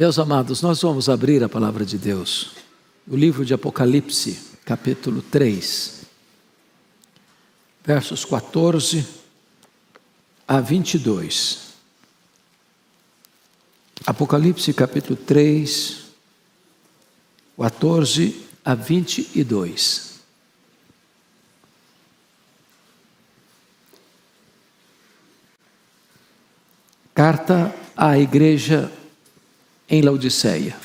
Meus amados, nós vamos abrir a palavra de Deus, o livro de Apocalipse, capítulo 3, versos 14 a 22. Apocalipse, capítulo 3, 14 a 22. Carta à igreja em Laodiceia.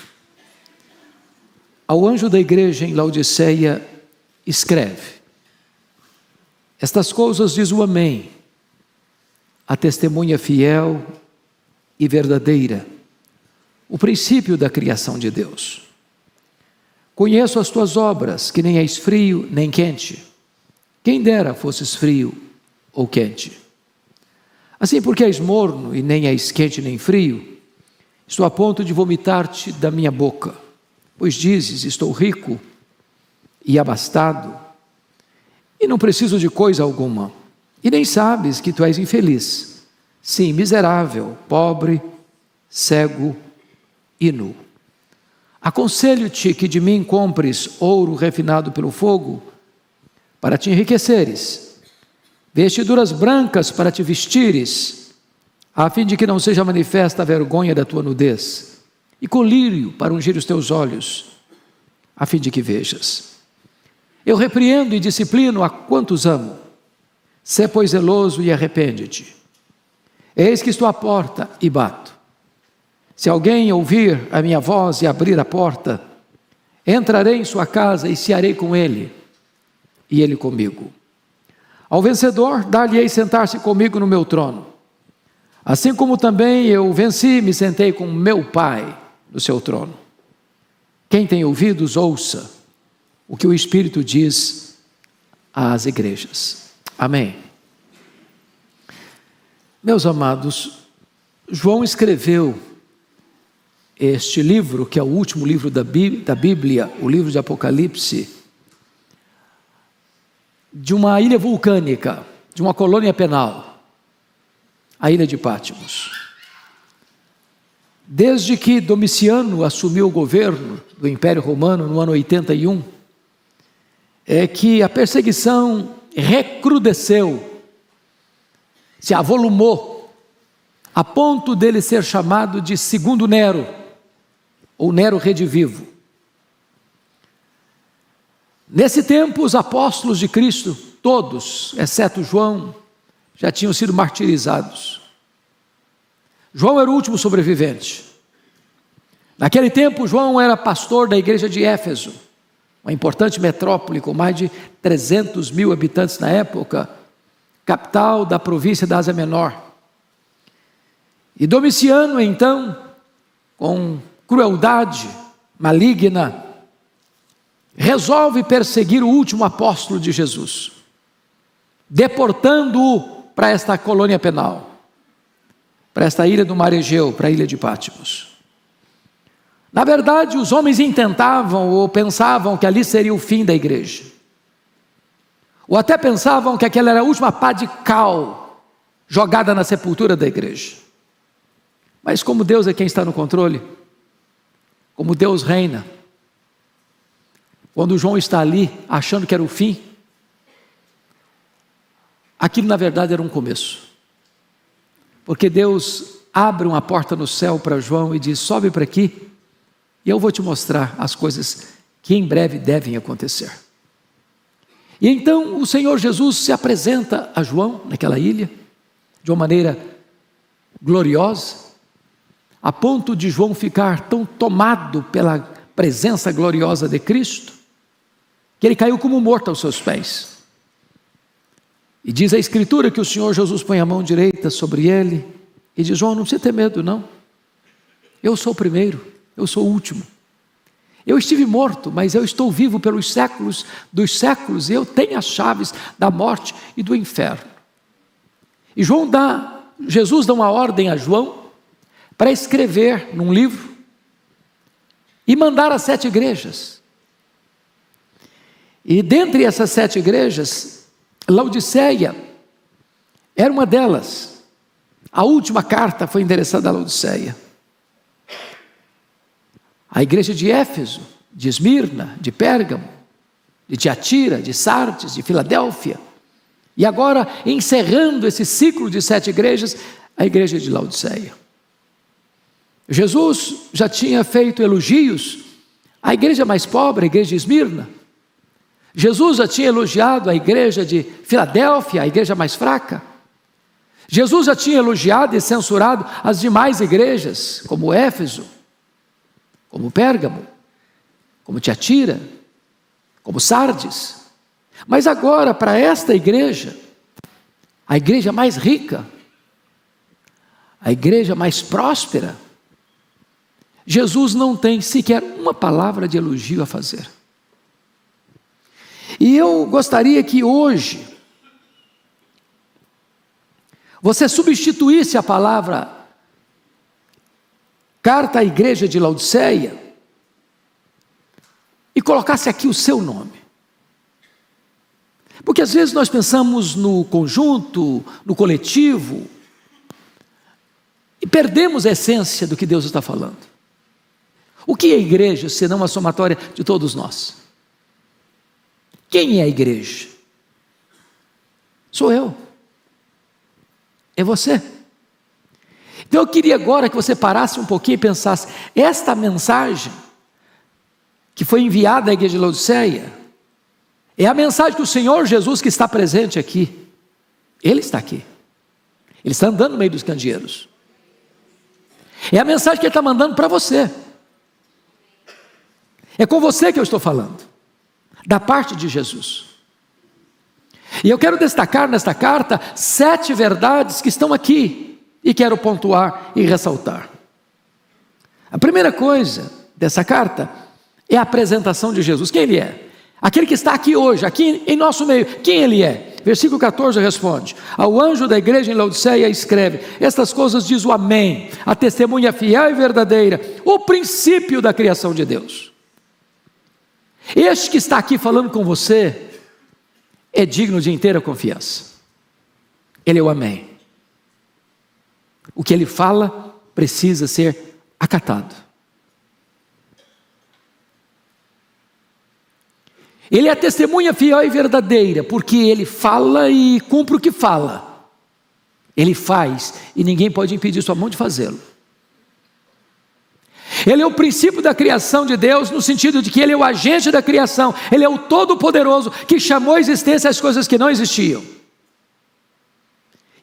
Ao anjo da igreja em Laodiceia escreve: estas coisas diz o Amém, a testemunha fiel e verdadeira, o princípio da criação de Deus. Conheço as tuas obras, que nem és frio nem quente. Quem dera fosses frio ou quente. Assim, porque és morno e nem és quente nem frio, estou a ponto de vomitar-te da minha boca, pois dizes: estou rico e abastado, e não preciso de coisa alguma, e nem sabes que tu és infeliz, sim, miserável, pobre, cego e nu. Aconselho-te que de mim compres ouro refinado pelo fogo, para te enriqueceres, vestiduras brancas para te vestires, a fim de que não seja manifesta a vergonha da tua nudez, e colírio para ungir os teus olhos, a fim de que vejas. Eu repreendo e disciplino a quantos amo. Sê, pois, zeloso e arrepende-te. Eis que estou à porta e bato. Se alguém ouvir a minha voz e abrir a porta, entrarei em sua casa e cearei com ele, e ele comigo. Ao vencedor, dar-lhe-ei sentar-se comigo no meu trono, assim como também eu venci e me sentei com meu Pai no seu trono. Quem tem ouvidos, ouça o que o Espírito diz às igrejas. Amém. Meus amados, João escreveu este livro, que é o último livro da Bíblia, o livro de Apocalipse, de uma ilha vulcânica, de uma colônia penal, a ilha de Patmos. Desde que Domiciano assumiu o governo do Império Romano no ano 81, é que a perseguição recrudesceu, se avolumou, a ponto dele ser chamado de Segundo Nero, ou Nero Redivivo. Nesse tempo, os apóstolos de Cristo, todos, exceto João, já tinham sido martirizados. João era o último sobrevivente. Naquele tempo, João era pastor da igreja de Éfeso, uma importante metrópole com mais de 300 mil habitantes na época, capital da província da Ásia Menor. E Domiciano, então, com crueldade maligna, resolve perseguir o último apóstolo de Jesus, deportando-o para esta colônia penal, para esta ilha do mar Egeu, para a ilha de Patmos. Na verdade, os homens intentavam ou pensavam que ali seria o fim da igreja, ou até pensavam que aquela era a última pá de cal jogada na sepultura da igreja. Mas como Deus é quem está no controle, como Deus reina, quando João está ali achando que era o fim, aquilo na verdade era um começo, porque Deus abre uma porta no céu para João e diz: sobe para aqui e eu vou te mostrar as coisas que em breve devem acontecer. E então o Senhor Jesus se apresenta a João naquela ilha de uma maneira gloriosa, a ponto de João ficar tão tomado pela presença gloriosa de Cristo, que ele caiu como morto aos seus pés. E diz a Escritura que o Senhor Jesus põe a mão direita sobre ele e diz: João, não precisa ter medo não, eu sou o primeiro, eu sou o último. Eu estive morto, mas eu estou vivo pelos séculos dos séculos, e eu tenho as chaves da morte e do inferno. E Jesus dá uma ordem a João para escrever num livro e mandar às 7 igrejas. E dentre essas 7 igrejas, Laodiceia era uma delas. A última carta foi endereçada a Laodiceia. a igreja de Éfeso, de Esmirna, de Pérgamo, de Tiatira, de Sardes, de Filadélfia. E agora, encerrando esse ciclo de 7 igrejas, a igreja de Laodiceia. Jesus já tinha feito elogios à igreja mais pobre, a igreja de Esmirna. Jesus já tinha elogiado a igreja de Filadélfia, a igreja mais fraca. Jesus já tinha elogiado e censurado as demais igrejas, como Éfeso, como Pérgamo, como Tiatira, como Sardes. Mas agora, para esta igreja, a igreja mais rica, a igreja mais próspera, Jesus não tem sequer uma palavra de elogio a fazer. E eu gostaria que hoje você substituísse a palavra carta à igreja de Laodiceia e colocasse aqui o seu nome. Porque às vezes nós pensamos no conjunto, no coletivo, e perdemos a essência do que Deus está falando. O que é a igreja, senão a somatória de todos nós? Quem é a igreja? Sou eu. É você. Então eu queria agora que você parasse um pouquinho e pensasse, esta mensagem que foi enviada à igreja de Laodiceia, é a mensagem que o Senhor Jesus, que está presente aqui, Ele está aqui. Ele está andando no meio dos candeeiros. É a mensagem que Ele está mandando para você. É com você que eu estou falando, da parte de Jesus. E eu quero destacar nesta carta 7 verdades que estão aqui, e quero pontuar e ressaltar. A primeira coisa dessa carta é a apresentação de Jesus. Quem Ele é? Aquele que está aqui hoje, aqui em nosso meio, quem Ele é? Versículo 14 responde: ao anjo da igreja em Laodiceia escreve: estas coisas diz o Amém, a testemunha fiel e verdadeira, o princípio da criação de Deus. Este que está aqui falando com você é digno de inteira confiança. Ele é o Amém. O que Ele fala precisa ser acatado. Ele é a testemunha fiel e verdadeira, porque Ele fala e cumpre o que fala. Ele faz e ninguém pode impedir sua mão de fazê-lo. Ele é o princípio da criação de Deus, no sentido de que Ele é o agente da criação. Ele é o Todo-Poderoso que chamou à existência as coisas que não existiam.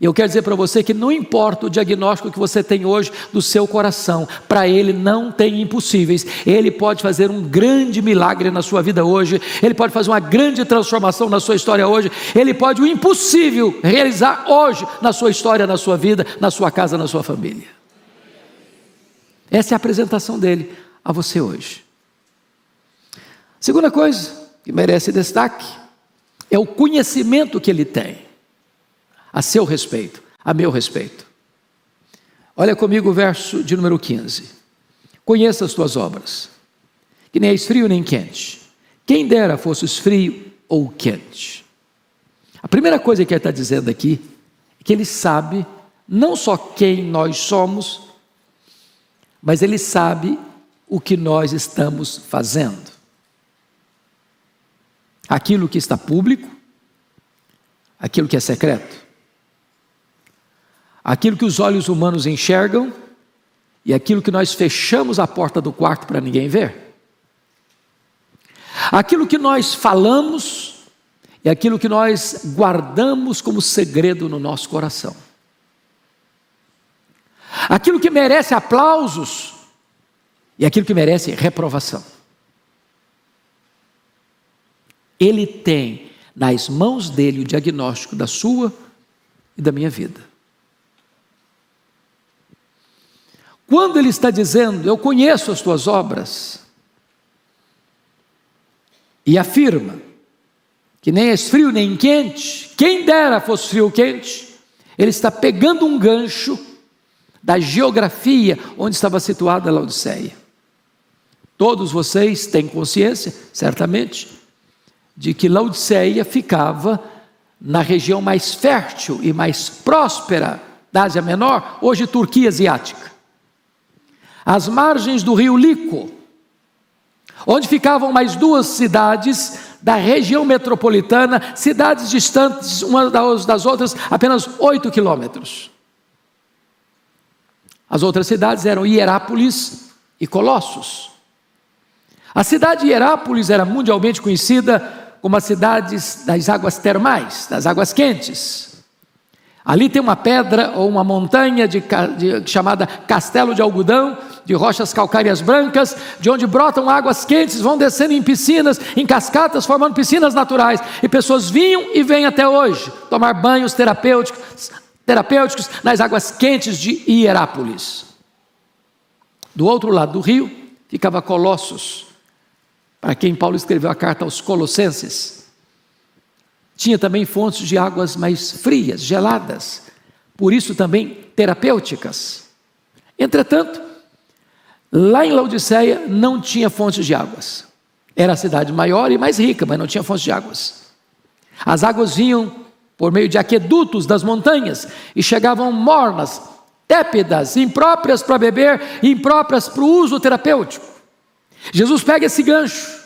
E eu quero dizer para você que não importa o diagnóstico que você tem hoje do seu coração, para Ele não tem impossíveis. Ele pode fazer um grande milagre na sua vida hoje, Ele pode fazer uma grande transformação na sua história hoje, Ele pode o impossível realizar hoje na sua história, na sua vida, na sua casa, na sua família. Essa é a apresentação dele a você hoje. Segunda coisa que merece destaque é o conhecimento que ele tem a seu respeito, a meu respeito. Olha comigo o verso de número 15. Conheça as tuas obras, que nem és frio nem quente. Quem dera fosses frio ou quente. A primeira coisa que ele está dizendo aqui é que ele sabe não só quem nós somos, mas Ele sabe o que nós estamos fazendo. Aquilo que está público, aquilo que é secreto, aquilo que os olhos humanos enxergam e aquilo que nós fechamos a porta do quarto para ninguém ver. Aquilo que nós falamos e aquilo que nós guardamos como segredo no nosso coração. Aquilo que merece aplausos e aquilo que merece reprovação. Ele tem nas mãos dele o diagnóstico da sua e da minha vida. Quando ele está dizendo, eu conheço as tuas obras, e afirma que nem és frio nem quente, quem dera fosse frio ou quente, ele está pegando um gancho da geografia onde estava situada a Laodiceia. Todos vocês têm consciência, certamente, de que Laodiceia ficava na região mais fértil e mais próspera da Ásia Menor, hoje Turquia Asiática. Às margens do rio Lico, onde ficavam mais 2 cidades da região metropolitana, cidades distantes umas das outras apenas 8 quilômetros. As outras cidades eram Hierápolis e Colossos. A cidade de Hierápolis era mundialmente conhecida como a cidade das águas termais, das águas quentes. Ali tem uma pedra ou uma montanha chamada Castelo de Algodão, de rochas calcárias brancas, de onde brotam águas quentes, vão descendo em piscinas, em cascatas, formando piscinas naturais. E pessoas vinham e vêm até hoje tomar banhos terapêuticos nas águas quentes de Hierápolis. Do outro lado do rio ficava Colossos, para quem Paulo escreveu a carta aos Colossenses. Tinha também fontes de águas mais frias, geladas, por isso também terapêuticas. Entretanto, lá em Laodiceia não tinha fontes de águas. Era a cidade maior e mais rica, mas não tinha fontes de águas. As águas vinham por meio de aquedutos das montanhas e chegavam mornas, tépidas, impróprias para beber e impróprias para o uso terapêutico. Jesus pega esse gancho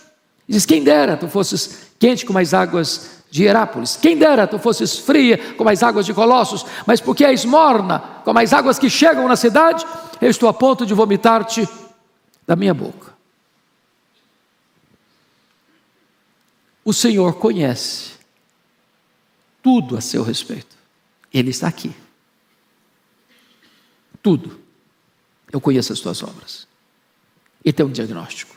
e diz: quem dera tu fosses quente como as águas de Hierápolis, quem dera tu fosses fria como as águas de Colossos, mas porque és morna como as águas que chegam na cidade, eu estou a ponto de vomitar-te da minha boca. O Senhor conhece tudo a seu respeito. Ele está aqui. Tudo. Eu conheço as tuas obras. E tem um diagnóstico.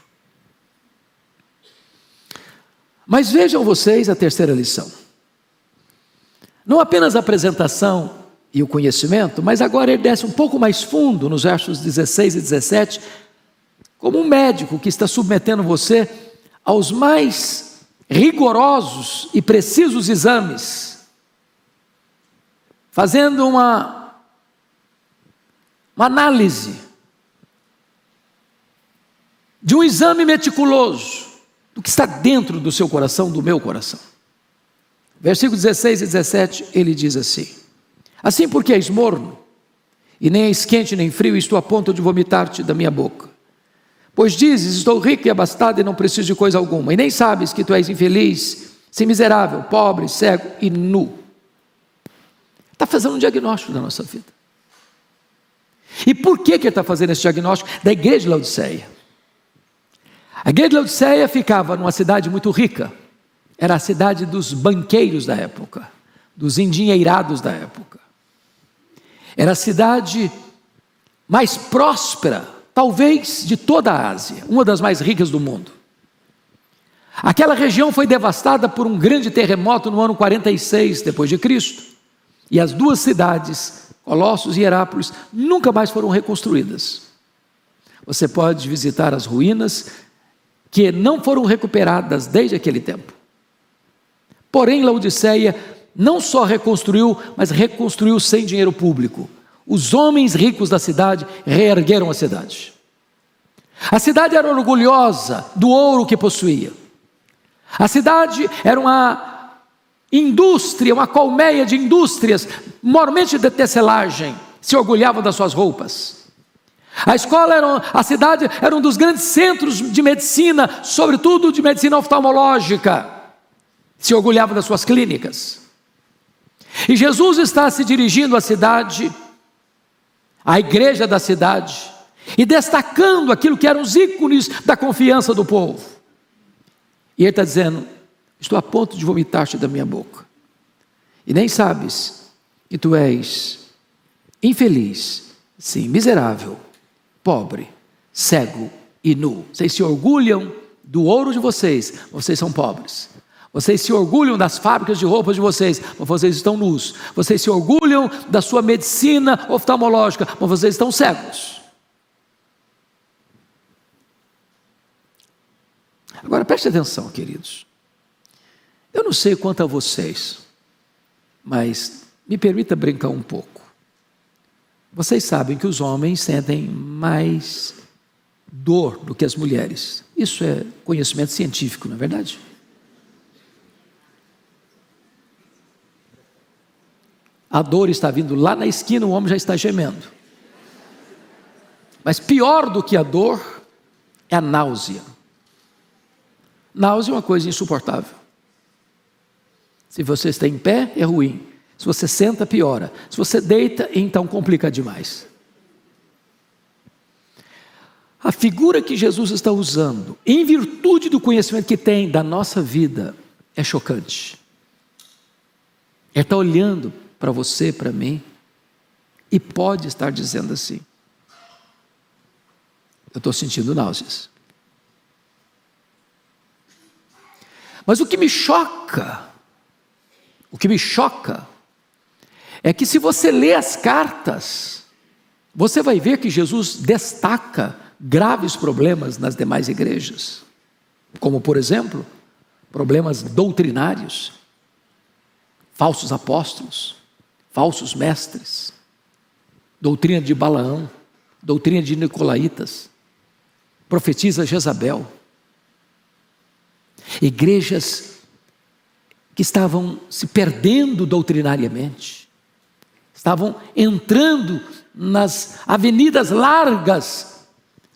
Mas vejam vocês a terceira lição. Não apenas a apresentação e o conhecimento, mas agora ele desce um pouco mais fundo nos versos 16 e 17, como um médico que está submetendo você aos mais rigorosos e precisos exames, fazendo uma análise de um exame meticuloso do que está dentro do seu coração, do meu coração. Versículos 16 e 17, ele diz assim: assim porque és morno, e nem és quente nem frio, estou a ponto de vomitar-te da minha boca. Pois dizes: estou rico e abastado e não preciso de coisa alguma, e nem sabes que tu és infeliz, sim, miserável, pobre, cego e nu. Está fazendo um diagnóstico da nossa vida. E por que ele está fazendo esse diagnóstico da igreja de Laodiceia? A igreja de Laodiceia ficava numa cidade muito rica. Era a cidade dos banqueiros da época, dos endinheirados da época. Era a cidade mais próspera, talvez, de toda a Ásia, uma das mais ricas do mundo. Aquela região foi devastada por um grande terremoto no ano 46 depois de Cristo. E as 2 cidades, Colossos e Hierápolis, nunca mais foram reconstruídas. Você pode visitar as ruínas que não foram recuperadas desde aquele tempo. Porém, Laodiceia não só reconstruiu, mas reconstruiu sem dinheiro público. Os homens ricos da cidade reergueram a cidade. A cidade era orgulhosa do ouro que possuía. A cidade era uma indústria, uma colmeia de indústrias, mormente de tecelagem, se orgulhavam das suas roupas. A cidade era um dos grandes centros de medicina, sobretudo de medicina oftalmológica, se orgulhava das suas clínicas. E Jesus está se dirigindo à cidade, à igreja da cidade, e destacando aquilo que eram os ícones da confiança do povo. E ele está dizendo: estou a ponto de vomitar-te da minha boca, e nem sabes que tu és infeliz, sim, miserável, pobre, cego e nu. Vocês se orgulham do ouro de vocês, vocês são pobres. Vocês se orgulham das fábricas de roupas de vocês, mas vocês estão nus. Vocês se orgulham da sua medicina oftalmológica, mas vocês estão cegos. Agora preste atenção, queridos. Eu não sei quanto a vocês, mas me permita brincar um pouco. Vocês sabem que os homens sentem mais dor do que as mulheres. Isso é conhecimento científico, não é verdade? A dor está vindo lá na esquina, o homem já está gemendo. Mas pior do que a dor é a náusea. Náusea é uma coisa insuportável. Se você está em pé, é ruim. Se você senta, piora. Se você deita, então complica demais. A figura que Jesus está usando, em virtude do conhecimento que tem da nossa vida, é chocante. Ele está olhando para você, para mim, e pode estar dizendo assim: eu estou sentindo náuseas. Mas o que me choca é que, se você ler as cartas, você vai ver que Jesus destaca graves problemas nas demais igrejas, como, por exemplo, problemas doutrinários, falsos apóstolos, falsos mestres, doutrina de Balaão, doutrina de Nicolaitas, profetiza Jezabel, igrejas que estavam se perdendo doutrinariamente, estavam entrando nas avenidas largas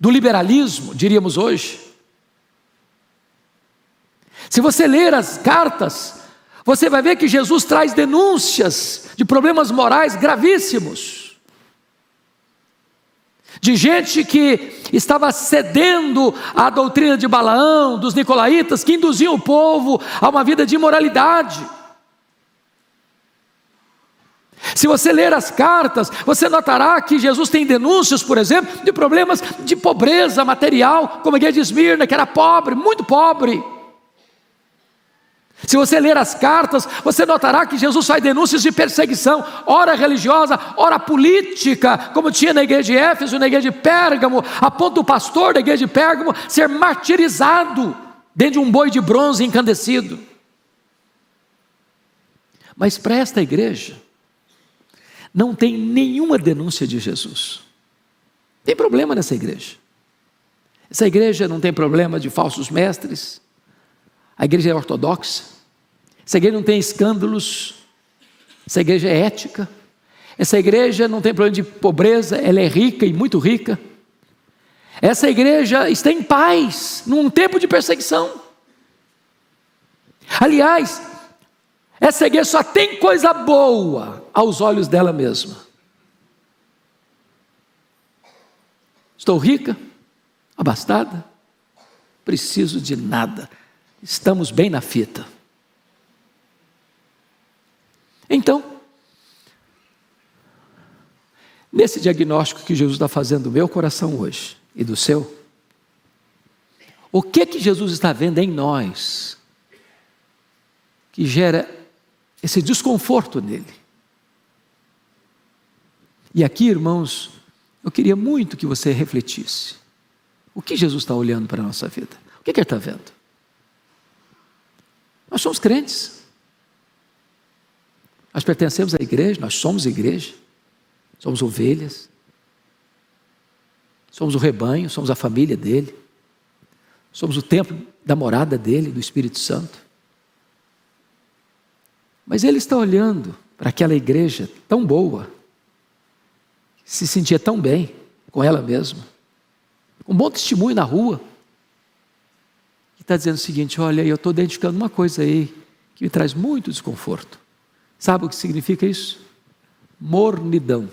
do liberalismo, diríamos hoje. Se você ler as cartas, você vai ver que Jesus traz denúncias de problemas morais gravíssimos, de gente que estava cedendo à doutrina de Balaão, dos Nicolaitas, que induziam o povo a uma vida de imoralidade. Se você ler as cartas, você notará que Jesus tem denúncias, por exemplo, de problemas de pobreza material, como a igreja de Esmirna, que era pobre, muito pobre. Se você ler as cartas, você notará que Jesus faz denúncias de perseguição, ora religiosa, ora política, como tinha na igreja de Éfeso, na igreja de Pérgamo, a ponto do pastor da igreja de Pérgamo ser martirizado dentro de um boi de bronze incandescido. Mas para esta igreja, não tem nenhuma denúncia de Jesus. Tem problema nessa igreja. Essa igreja não tem problema de falsos mestres. A igreja é ortodoxa. Essa igreja não tem escândalos. Essa igreja é ética. Essa igreja não tem problema de pobreza, ela é rica e muito rica. Essa igreja está em paz, num tempo de perseguição. Aliás, essa igreja só tem coisa boa aos olhos dela mesma. Estou rica, abastada, preciso de nada. Estamos bem na fita. Então, nesse diagnóstico que Jesus está fazendo do meu coração hoje e do seu, o que Jesus está vendo em nós que gera esse desconforto nele? E aqui, irmãos, eu queria muito que você refletisse. O que Jesus está olhando para a nossa vida? O que ele está vendo? Nós somos crentes. Nós pertencemos à igreja, nós somos igreja. Somos ovelhas. Somos o rebanho, somos a família dele. Somos o templo da morada dele, do Espírito Santo. Mas ele está olhando para aquela igreja tão boa, se sentia tão bem com ela mesma, com um bom testemunho na rua, e está dizendo o seguinte: olha, eu estou identificando uma coisa aí que me traz muito desconforto. Sabe o que significa isso? Mornidão,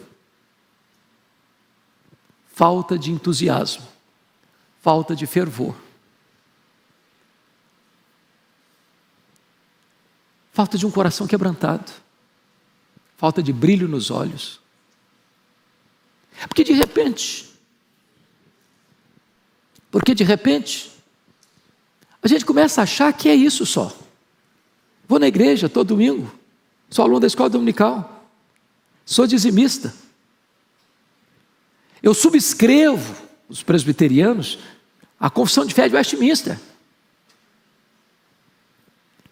falta de entusiasmo, falta de fervor, falta de um coração quebrantado, falta de brilho nos olhos. Porque de repente, a gente começa a achar que é isso só. Vou na igreja todo domingo, sou aluno da escola dominical, sou dizimista, eu subscrevo, os presbiterianos, a confissão de fé de Westminster.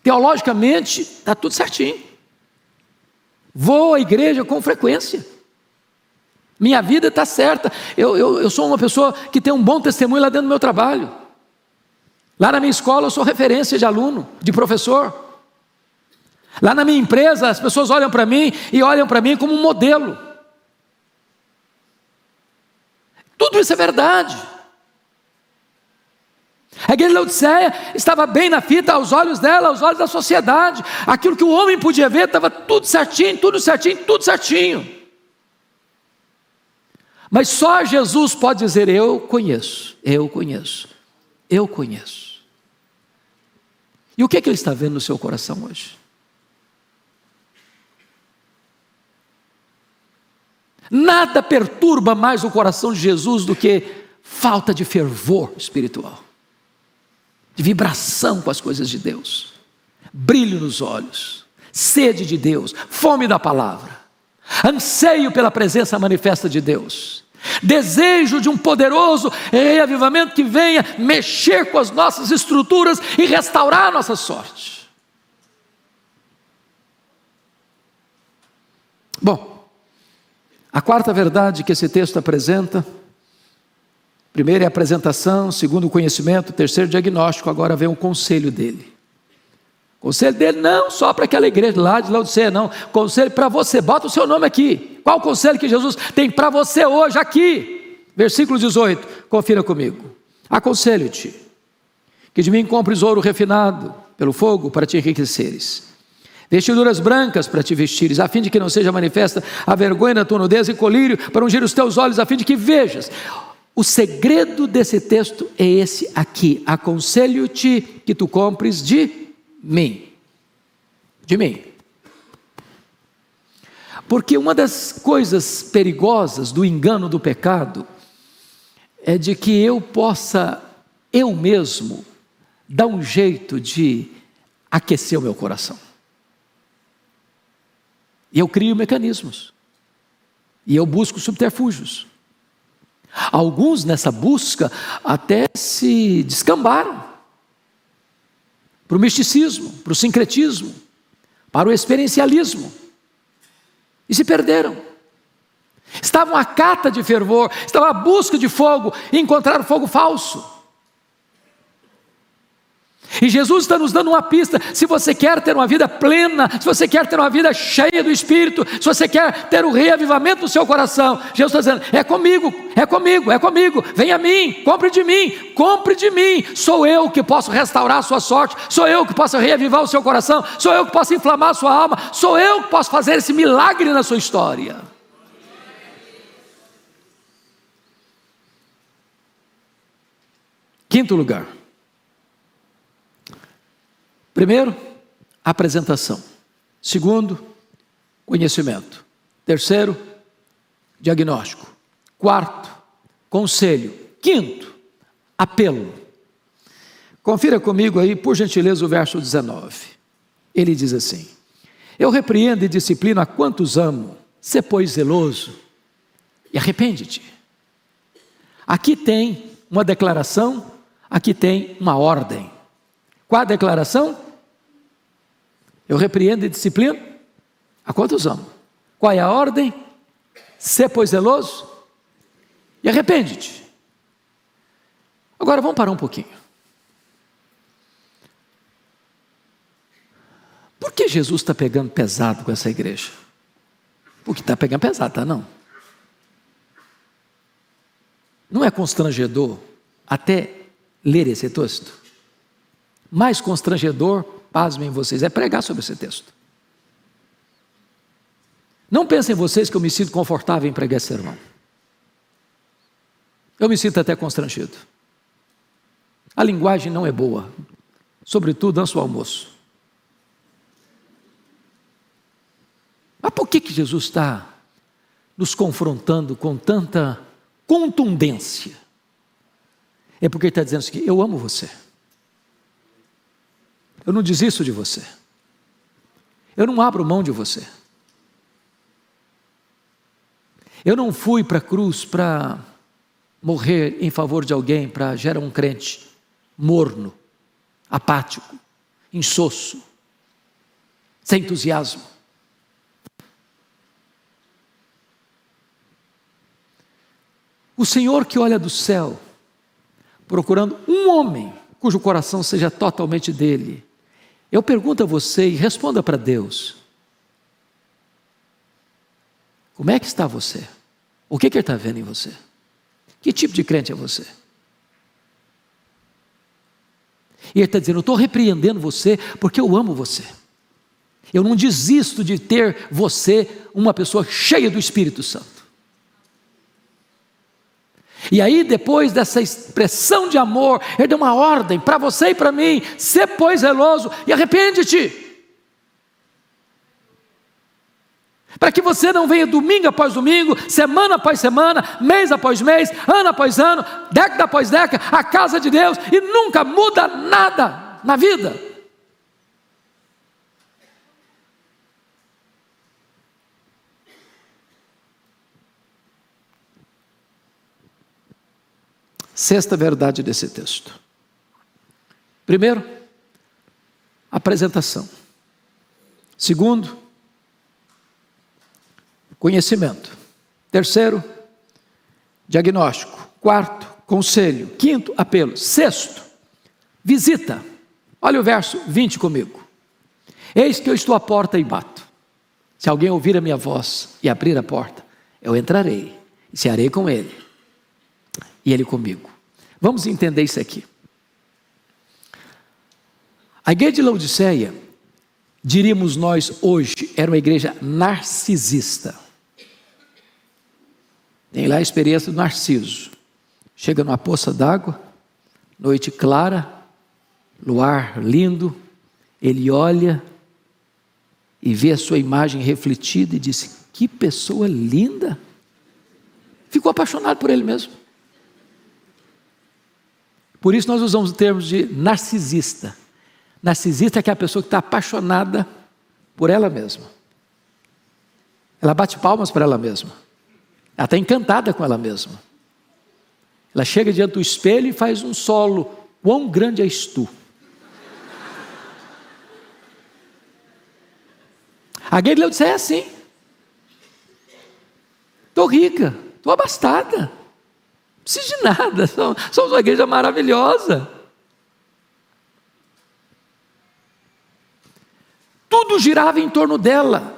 Teologicamente, está tudo certinho. Vou à igreja com frequência. Minha vida está certa. Eu sou uma pessoa que tem um bom testemunho lá dentro do meu trabalho. Lá na minha escola eu sou referência de aluno, de professor. Lá na minha empresa as pessoas olham para mim e olham para mim como um modelo. Tudo isso é verdade. A igreja de Laodiceia estava bem na fita aos olhos dela, aos olhos da sociedade. Aquilo que o homem podia ver estava tudo certinho, tudo certinho, tudo certinho. Mas só Jesus pode dizer: eu conheço, eu conheço, eu conheço. E o que ele está vendo no seu coração hoje? Nada perturba mais o coração de Jesus do que falta de fervor espiritual, de vibração com as coisas de Deus, brilho nos olhos, sede de Deus, fome da palavra, anseio pela presença manifesta de Deus, desejo de um poderoso reavivamento que venha mexer com as nossas estruturas e restaurar a nossa sorte. Bom, a quarta verdade que esse texto apresenta: primeiro é a apresentação, segundo o conhecimento, terceiro o diagnóstico, agora vem o conselho dele. O conselho dele não só para aquela igreja lá de Laodiceia, não. Conselho para você, bota o seu nome aqui. Qual o conselho que Jesus tem para você hoje aqui? Versículo 18, confira comigo. Aconselho-te que de mim compres ouro refinado pelo fogo para te enriqueceres, vestiduras brancas para te vestires, a fim de que não seja manifesta a vergonha da tua nudez, e colírio para ungir os teus olhos, a fim de que vejas. O segredo desse texto é esse aqui: aconselho-te que tu compres de mim. De mim. Porque uma das coisas perigosas do engano do pecado é de que eu possa, eu mesmo, dar um jeito de aquecer o meu coração. E eu crio mecanismos. E eu busco subterfúgios. Alguns nessa busca até se descambaram para o misticismo, para o sincretismo, para o experiencialismo, e se perderam. Estavam à cata de fervor, estavam à busca de fogo, e encontraram fogo falso. E Jesus está nos dando uma pista: se você quer ter uma vida plena, se você quer ter uma vida cheia do Espírito, se você quer ter o reavivamento no seu coração, Jesus está dizendo: é comigo, é comigo, é comigo, vem a mim, compre de mim, sou eu que posso restaurar a sua sorte, sou eu que posso reavivar o seu coração, sou eu que posso inflamar a sua alma, sou eu que posso fazer esse milagre na sua história. Quinto lugar. Primeiro, apresentação. Segundo, conhecimento. Terceiro, diagnóstico. Quarto, conselho. Quinto, apelo. Confira comigo aí, por gentileza, o verso 19. Ele diz assim: eu repreendo e disciplino a quantos amo, sê pois zeloso e arrepende-te. Aqui tem uma declaração, aqui tem uma ordem. Qual a declaração? Eu repreendo e disciplino a quantos amo. Qual é a ordem? Sê pois zeloso e arrepende-te. Agora vamos parar um pouquinho. Por que Jesus está pegando pesado com essa igreja? Porque está pegando pesado, tá não? Não é constrangedor até ler esse texto? Mais constrangedor, pasmem vocês, é pregar sobre esse texto. Não pensem vocês que eu me sinto confortável em pregar esse sermão. Eu me sinto até constrangido. A linguagem não é boa, sobretudo antes do almoço. Mas por que Jesus está nos confrontando com tanta contundência? É porque ele está dizendo assim: eu amo você. Eu não desisto de você. Eu não abro mão de você. Eu não fui para a cruz para morrer em favor de alguém, para gerar um crente morno, apático, insosso, sem entusiasmo. O Senhor que olha do céu, procurando um homem cujo coração seja totalmente dele. Eu pergunto a você e responda para Deus: como é que está você? O que Ele está vendo em você? Que tipo de crente é você? E Ele está dizendo: eu estou repreendendo você porque eu amo você. Eu não desisto de ter você uma pessoa cheia do Espírito Santo. E aí, depois dessa expressão de amor, Ele deu uma ordem para você e para mim: sê, pois, zeloso e arrepende-te. Para que você não venha domingo após domingo, semana após semana, mês após mês, ano após ano, década após década, à casa de Deus, e nunca muda nada na vida. Sexta verdade desse texto. Primeiro, apresentação. Segundo, conhecimento. Terceiro, diagnóstico. Quarto, conselho. Quinto, apelo. Sexto, visita. Olha o verso 20 comigo. Eis que eu estou à porta e bato. Se alguém ouvir a minha voz e abrir a porta, eu entrarei e cearei com ele e ele comigo. Vamos entender isso aqui. A igreja de Laodiceia, diríamos nós hoje, era uma igreja narcisista. Tem lá a experiência do Narciso. Chega numa poça d'água, noite clara, luar lindo, ele olha e vê a sua imagem refletida e diz: que pessoa linda. Ficou apaixonado por ele mesmo. Por isso nós usamos o termo de narcisista. Narcisista é aquela pessoa que está apaixonada por ela mesma. Ela bate palmas para ela mesma. Ela está encantada com ela mesma. Ela chega diante do espelho e faz um solo: quão grande és tu. A igreja de Laodiceia é assim: estou rica, estou abastada, não preciso de nada, somos uma igreja maravilhosa. Tudo girava em torno dela,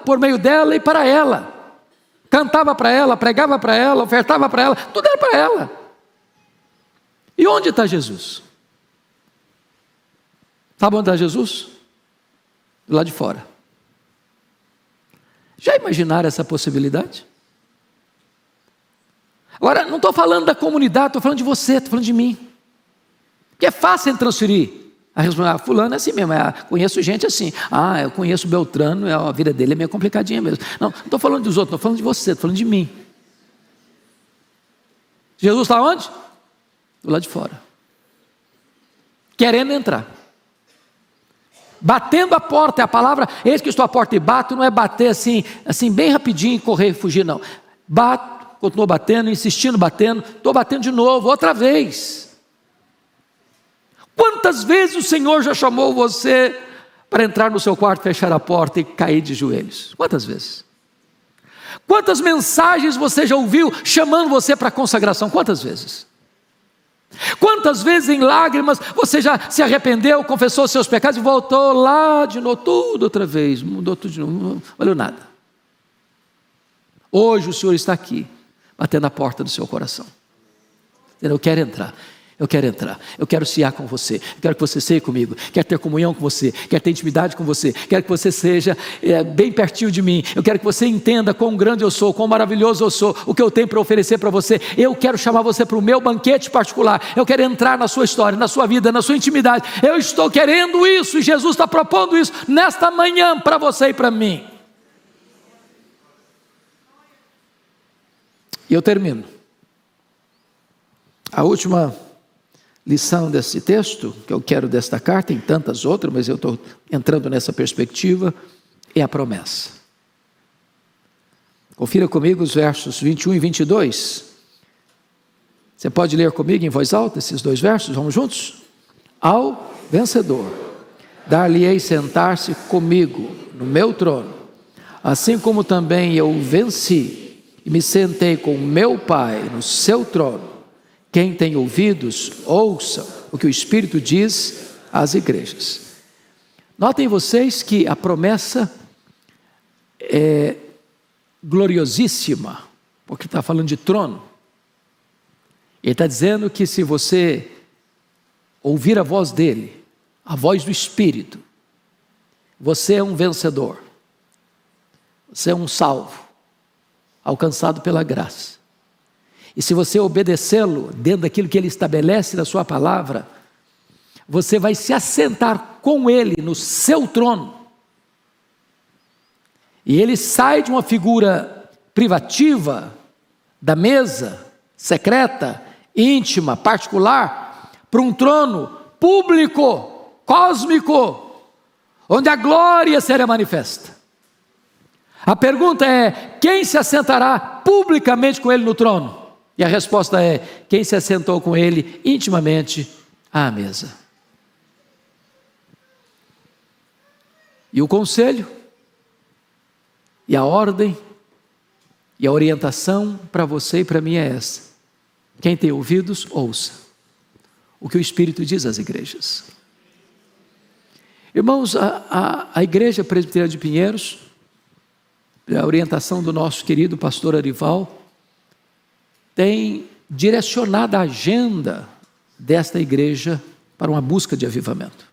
por meio dela e para ela. Cantava para ela, pregava para ela, ofertava para ela, tudo era para ela. E onde está Jesus? Sabe onde está Jesus? Do lado de fora. Já imaginaram essa possibilidade? Agora, não estou falando da comunidade, estou falando de você, estou falando de mim. Porque é fácil transferir. Fulano é assim mesmo, conheço gente assim. Eu conheço Beltrano, a vida dele é meio complicadinha mesmo. Não estou falando dos outros, estou falando de você, estou falando de mim. Jesus está onde? Do lado de fora. Querendo entrar. Batendo a porta, é a palavra, eis que estou à porta e bato, não é bater assim bem rapidinho, correr e fugir, não. Bato, continuo batendo, insistindo, batendo, estou batendo de novo, outra vez. Quantas vezes o Senhor já chamou você para entrar no seu quarto, fechar a porta e cair de joelhos? Quantas vezes? Quantas mensagens você já ouviu chamando você para a consagração? Quantas vezes? Quantas vezes em lágrimas você já se arrependeu, confessou seus pecados e voltou lá de novo, tudo outra vez, mudou tudo de novo, não valeu nada. Hoje o Senhor está aqui, batendo a porta do seu coração. Eu quero entrar. Eu quero cear com você, eu quero que você ceie comigo, quero ter comunhão com você, quero ter intimidade com você, quero que você seja bem pertinho de mim, eu quero que você entenda quão grande eu sou, quão maravilhoso eu sou, o que eu tenho para oferecer para você. Eu quero chamar você para o meu banquete particular, eu quero entrar na sua história, na sua vida, na sua intimidade. Eu estou querendo isso e Jesus está propondo isso nesta manhã para você e para mim. E eu termino. A última lição desse texto, que eu quero destacar, tem tantas outras, mas eu estou entrando nessa perspectiva, é a promessa. Confira comigo os versos 21 e 22. Você pode ler comigo em voz alta esses dois versos? Vamos juntos? Ao vencedor, dar-lhe-ei sentar-se comigo no meu trono, assim como também eu venci e me sentei com meu Pai no seu trono. Quem tem ouvidos, ouça o que o Espírito diz às igrejas. Notem vocês que a promessa é gloriosíssima, porque está falando de trono. Ele está dizendo que se você ouvir a voz dele, a voz do Espírito, você é um vencedor, você é um salvo, alcançado pela graça. E se você obedecê-lo dentro daquilo que ele estabelece na sua palavra, você vai se assentar com ele no seu trono. E ele sai de uma figura privativa, da mesa, secreta, íntima, particular, para um trono público, cósmico, onde a glória será manifesta. A pergunta é: quem se assentará publicamente com ele no trono? E a resposta é: quem se assentou com ele intimamente à mesa. E o conselho, e a ordem, e a orientação para você e para mim é essa: quem tem ouvidos, ouça o que o Espírito diz às igrejas. Irmãos, a Igreja Presbiteriana de Pinheiros, a orientação do nosso querido pastor Arival, tem direcionado a agenda desta igreja para uma busca de avivamento.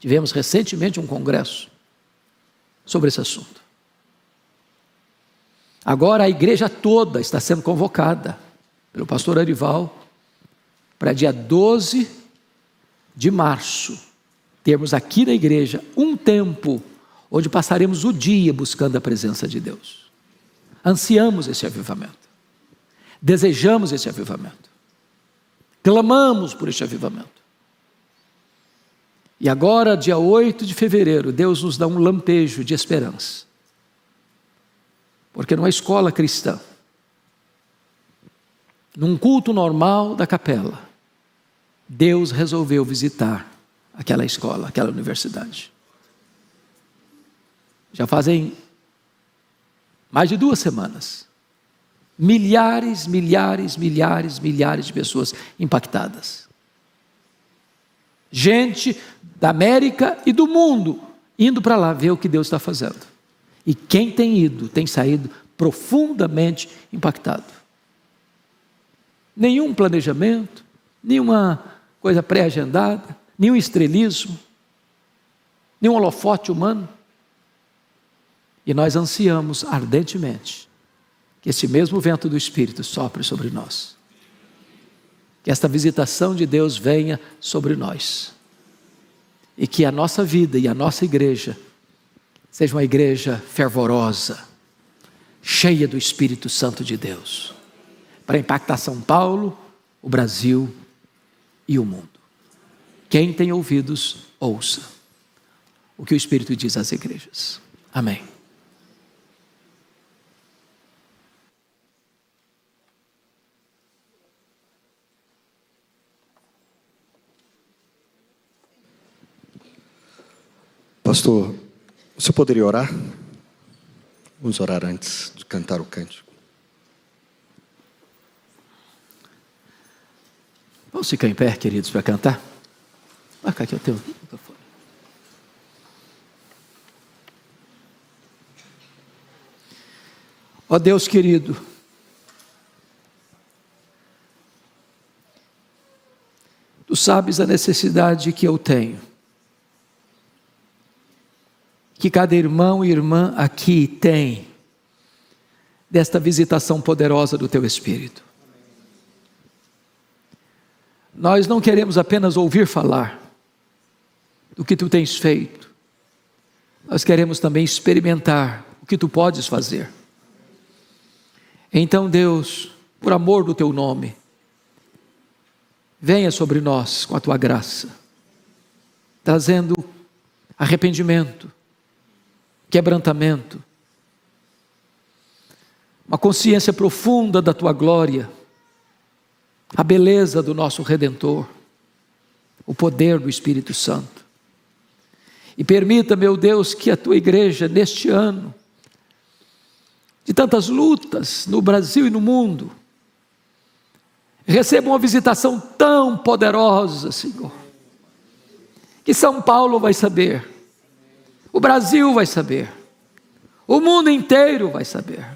Tivemos recentemente um congresso sobre esse assunto. Agora a igreja toda está sendo convocada pelo pastor Arival para dia 12 de março, termos aqui na igreja um tempo onde passaremos o dia buscando a presença de Deus. Ansiamos esse avivamento, desejamos esse avivamento, clamamos por este avivamento. E agora, dia 8 de fevereiro, Deus nos dá um lampejo de esperança, porque numa escola cristã, num culto normal da capela, Deus resolveu visitar aquela escola, aquela universidade. Já fazem mais de 2 semanas, milhares de pessoas impactadas. Gente da América e do mundo indo para lá ver o que Deus está fazendo. E quem tem ido, tem saído profundamente impactado. Nenhum planejamento, nenhuma coisa pré-agendada, nenhum estrelismo, nenhum holofote humano. E nós ansiamos ardentemente que esse mesmo vento do Espírito sopre sobre nós. Que esta visitação de Deus venha sobre nós. E que a nossa vida e a nossa igreja seja uma igreja fervorosa, cheia do Espírito Santo de Deus, para impactar São Paulo, o Brasil e o mundo. Quem tem ouvidos, ouça o que o Espírito diz às igrejas. Amém. Pastor, você poderia orar? Vamos orar antes de cantar o cântico. Vamos ficar em pé, queridos, para cantar? Marca aqui o teu microfone. Ó Deus querido, Tu sabes a necessidade que eu tenho, que cada irmão e irmã aqui tem, desta visitação poderosa do Teu Espírito. Nós não queremos apenas ouvir falar do que Tu tens feito, nós queremos também experimentar o que Tu podes fazer. Então, Deus, por amor do Teu nome, venha sobre nós com a Tua graça, trazendo arrependimento, quebrantamento, uma consciência profunda da Tua glória, a beleza do nosso Redentor, o poder do Espírito Santo. E permita, meu Deus, que a Tua igreja neste ano, de tantas lutas no Brasil e no mundo, receba uma visitação tão poderosa, Senhor, que São Paulo vai saber, o Brasil vai saber, o mundo inteiro vai saber,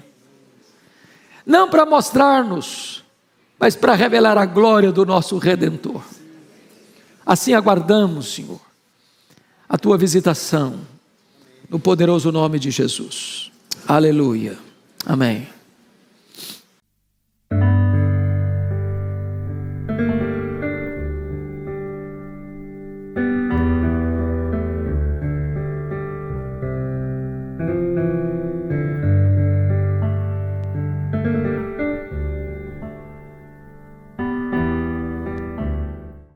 não para mostrar-nos mas para revelar a glória do nosso Redentor. Assim aguardamos, Senhor, a tua visitação, no poderoso nome de Jesus. Aleluia. Amém.